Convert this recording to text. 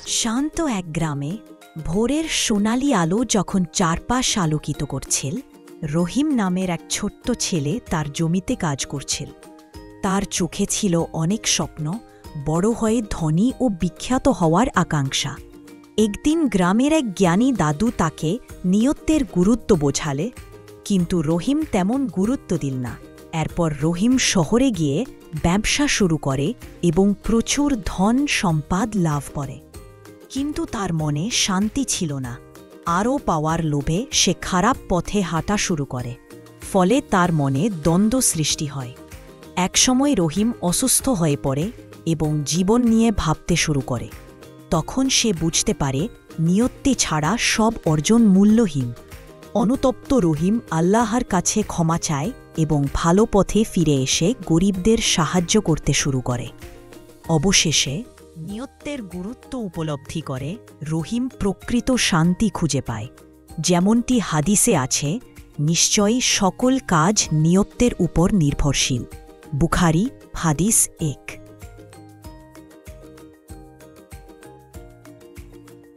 শান্ত এক গ্রামে ভোরের সোনালি আলো যখন চারপাশ আলোকিত করছিল, রহিম নামের এক ছোট্ট ছেলে তার জমিতে কাজ করছিল। তার চোখে ছিল অনেক স্বপ্ন, বড় হয়ে ধনী ও বিখ্যাত হওয়ার আকাঙ্ক্ষা। একদিন গ্রামের এক জ্ঞানী দাদু তাকে নিয়তের গুরুত্ব বোঝালে, কিন্তু রহিম তেমন গুরুত্ব দিল না। এরপর রহিম শহরে গিয়ে ব্যবসা শুরু করে এবং প্রচুর ধন সম্পদ লাভ করে। কিন্তু তার মনে শান্তি ছিল না। আরও পাওয়ার লোভে সে খারাপ পথে হাঁটা শুরু করে। ফলে তার মনে দ্বন্দ্ব সৃষ্টি হয়। একসময় রহিম অসুস্থ হয়ে পড়ে এবং জীবন নিয়ে ভাবতে শুরু করে। তখন সে বুঝতে পারে নিয়তি ছাড়া সব অর্জন মূল্যহীন। অনুতপ্ত রহিম আল্লাহর কাছে ক্ষমা চায় এবং ভালো পথে ফিরে এসে গরিবদের সাহায্য করতে শুরু করে। অবশেষে নিয়তের গুরুত্ব উপলব্ধি করে রহিম প্রকৃত শান্তি খুঁজে পায়। যেমনটি হাদিসে আছে, নিশ্চয়ই সকল কাজ নিয়তের উপর নির্ভরশীল। বুখারী হাদিস 1।